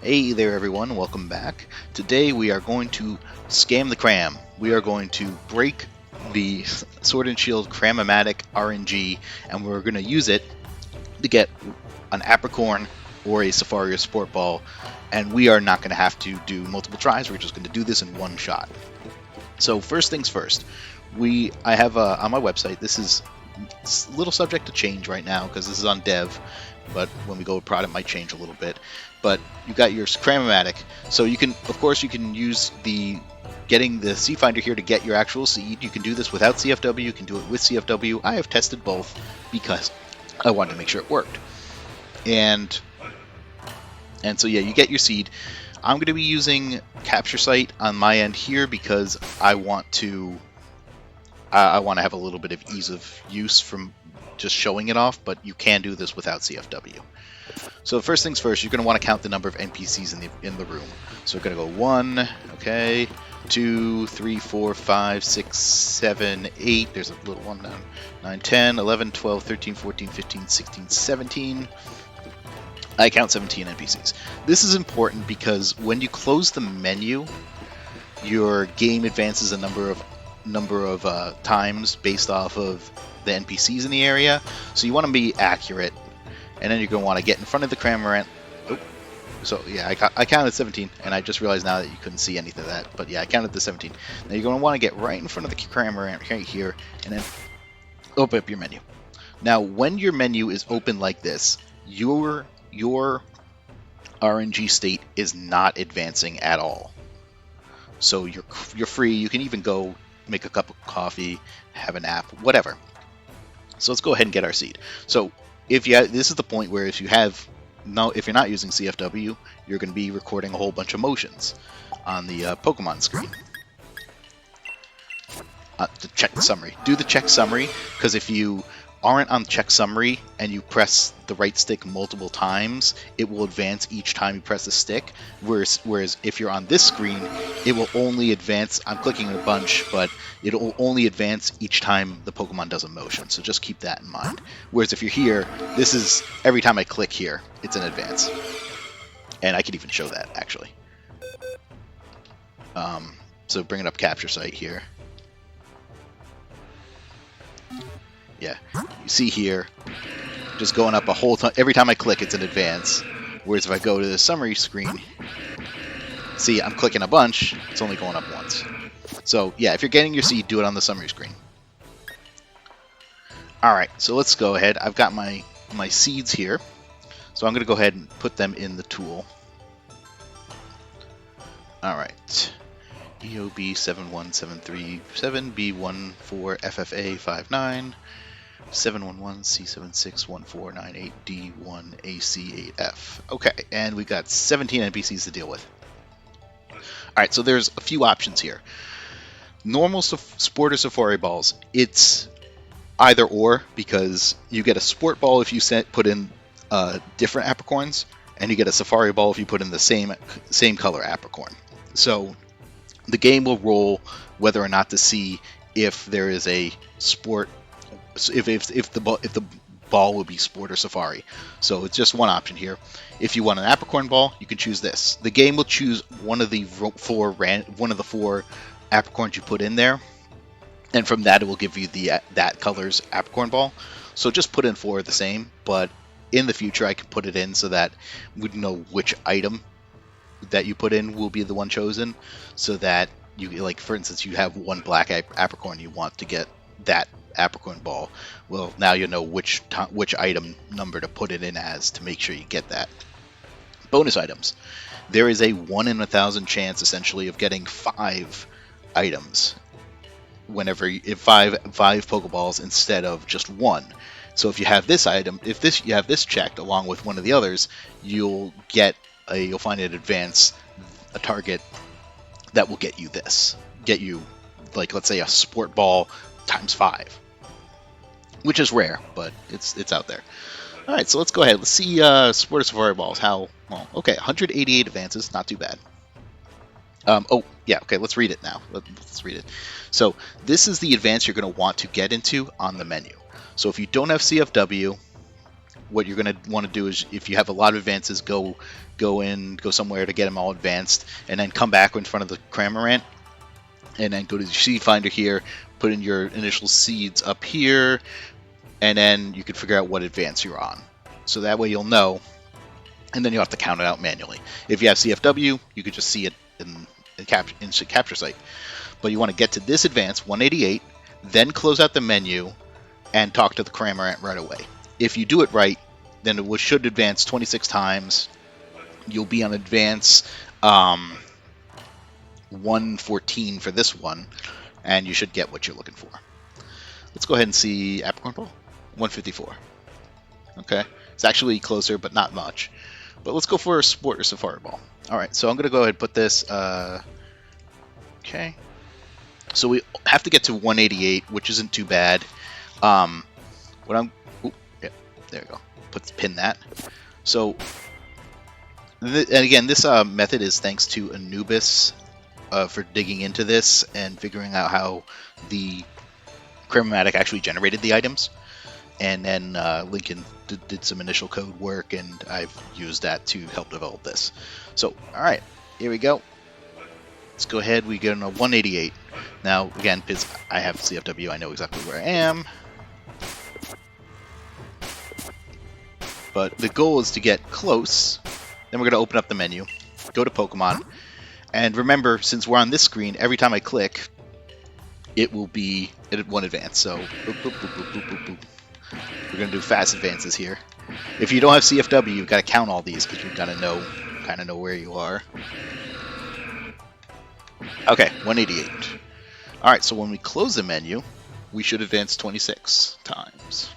Hey there everyone, welcome back. Today we are going to scam the cram. We are going to break the Sword and Shield Cram-o-matic RNG, and we're going to use it to get an apricorn or a safari or sport ball, and we are not going to have to do multiple tries. We're just going to do this in one shot. So first things first, I have on my website, this is a little subject to change right now because this is on dev, but when we go with product it might change a little bit. But you got your Cram-o-matic, so you can, of course, you can use getting the seed finder here to get your actual seed. You can do this without CFW, you can do it with CFW. I have tested both because I wanted to make sure it worked. And so yeah, you get your seed. I'm going to be using capture site on my end here because I want to have a little bit of ease of use from just showing it off, but you can do this without CFW. So first things first, you're going to want to count the number of NPCs in the room. So we're going to go 1, okay, 2, 3, 4, 5, 6, 7, 8, there's a little one down, 9, 10, 11, 12, 13, 14, 15, 16, 17. I count 17 NPCs. This is important because when you close the menu, your game advances a number of times based off of the NPCs in the area. So you want to be accurate. And then you're going to want to get in front of the Cram-o-matic. Oh, so yeah, I counted 17, and I just realized now that you couldn't see anything of that. But yeah, I counted the 17. Now you're going to want to get right in front of the Cram-o-matic right here, and then open up your menu. Now, when your menu is open like this, your RNG state is not advancing at all. So you're free. You can even go make a cup of coffee, have a nap, whatever. So let's go ahead and get our seed. So this is the point where if you're not using CFW, you're going to be recording a whole bunch of motions on the Pokemon screen. To check the summary. Do the check summary, because if you aren't on check summary and you press the right stick multiple times, it will advance each time you press the stick. Whereas if you're on this screen, it will only advance. I'm clicking a bunch, but it will only advance each time the Pokemon does a motion. So just keep that in mind. Whereas if you're here, this is every time I click here, it's an advance. And I could even show that actually. So bringing up capture site here. Yeah, you see here, just going up a whole ton. Every time I click, it's an advance. Whereas if I go to the summary screen, see, I'm clicking a bunch, it's only going up once. So yeah, if you're getting your seed, do it on the summary screen. Alright, so let's go ahead. I've got my seeds here. So I'm going to go ahead and put them in the tool. Alright. EOB 71737, B14, FFA 59, 711, C76, 1498, D1, AC8F. Okay, and we've got 17 NPCs to deal with. Alright, so there's a few options here. Normal sport or safari balls, it's either or, because you get a sport ball if you put in different apricorns, and you get a safari ball if you put in the same color apricorn. So the game will roll whether or not to see if there is a sport, if the ball will be sport or safari. So it's just one option here. If you want an apricorn ball, you can choose this. The game will choose one of the four apricorns you put in there, and from that it will give you that color's apricorn ball. So just put in 4 of the same, but in the future I can put it in so that we know which item that you put in will be the one chosen, so that you, like for instance, you have one black apricorn, you want to get that apricorn ball. Well, now you know which item number to put it in as to make sure you get that. Bonus items. There is a 1 in 1,000 chance essentially of getting 5 items whenever you 5 Pokeballs instead of just 1. So if you have this item, you have this checked along with one of the others, you'll find an advance, a target that will get you like, let's say a sport ball times 5, which is rare, but it's out there. All right, so let's go ahead. Let's see sport or safari balls. How well? Okay, 188 advances, not too bad. Oh yeah, okay. Let's read it now. Let's read it. So this is the advance you're going to want to get into on the menu. So if you don't have CFW, what you're going to want to do is, if you have a lot of advances, go somewhere to get them all advanced, and then come back in front of the Cram-o-matic, and then go to the seed finder here, put in your initial seeds up here, and then you can figure out what advance you're on. So that way you'll know, and then you'll have to count it out manually. If you have CFW, you could just see it in capture site. But you want to get to this advance, 188, then close out the menu, and talk to the Cram-o-matic right away. If you do it right, then it should advance 26 times. You'll be on advance 114 for this one, and you should get what you're looking for. Let's go ahead and see Apricorn Ball. 154. Okay, it's actually closer, but not much. But let's go for a Sport or Safari Ball. Alright, so I'm going to go ahead and put this... okay. So we have to get to 188, which isn't too bad. Yeah, there we go. Pin that. So, and again, this method is thanks to Anubis for digging into this and figuring out how the Cram-o-matic actually generated the items. And then Lincoln did some initial code work, and I've used that to help develop this. So, alright, here we go. Let's go ahead, we get on a 188. Now, again, because I have CFW, I know exactly where I am. But the goal is to get close. Then we're going to open up the menu, go to Pokemon, and remember, since we're on this screen, every time I click, it will be at one advance. So, boop, boop, boop, boop, boop, boop, boop. We're going to do fast advances here. If you don't have CFW, you've got to count all these, because you've got to kind of know where you are. Okay, 188. Alright, so when we close the menu, we should advance 26 times.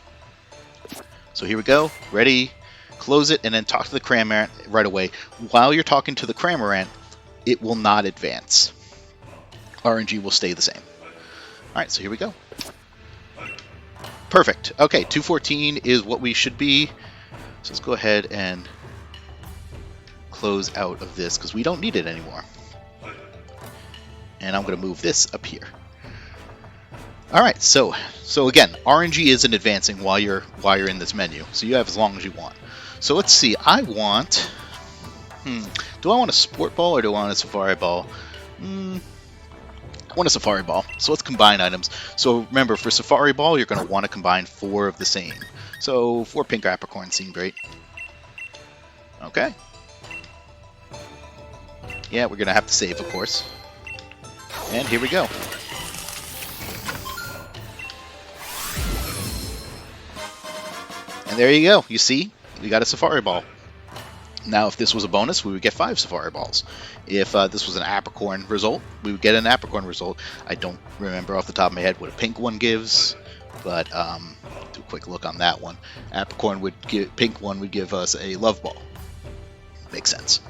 So here we go, ready, close it, and then talk to the Cram-o-matic right away. While you're talking to the Cram-o-matic, it will not advance. RNG will stay the same. Alright, so here we go. Perfect. Okay, 214 is what we should be. So let's go ahead and close out of this, because we don't need it anymore. And I'm going to move this up here. Alright, so again, RNG isn't advancing while you're in this menu, so you have as long as you want. So let's see, I want... do I want a Sport Ball or do I want a Safari Ball? I want a Safari Ball, so let's combine items. So remember, for Safari Ball, you're going to want to combine 4 of the same. So 4 pink apricorns seem great. Okay. Yeah, we're going to have to save, of course. And here we go. And there you go. You see, we got a Safari Ball. Now, if this was a bonus, we would get 5 Safari Balls. If this was an apricorn result, we would get an apricorn result. I don't remember off the top of my head what a pink one gives, but do a quick look on that one. Pink one would give us a Love Ball. Makes sense.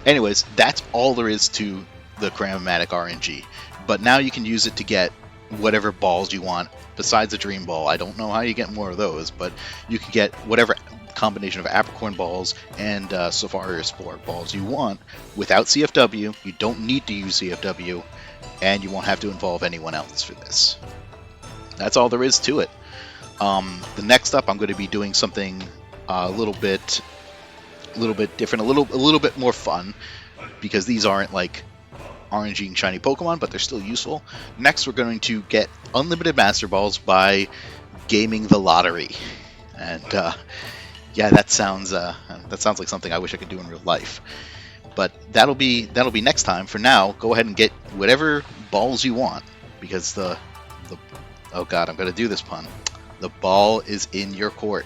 Anyways, that's all there is to the Cram-o-matic RNG. But now you can use it to get whatever balls you want besides a Dream Ball. I don't know how you get more of those, but you can get whatever combination of apricorn balls and Safari or Sport balls you want without CFW. You don't need to use CFW, and you won't have to involve anyone else for this. That's all there is to it. The next up, I'm going to be doing something a little bit different, a little bit more fun, because these aren't like RNG and shiny Pokemon, but they're still useful. Next, we're going to get unlimited Master Balls by gaming the lottery, and yeah, that sounds like something I wish I could do in real life. But that'll be next time. For now, go ahead and get whatever balls you want, because the oh god, I'm gonna do this pun. The ball is in your court.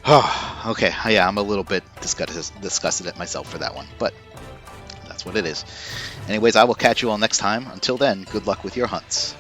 Oh, okay, yeah, I'm a little bit disgusted at myself for that one, but that's what it is. Anyways, I will catch you all next time. Until then, good luck with your hunts.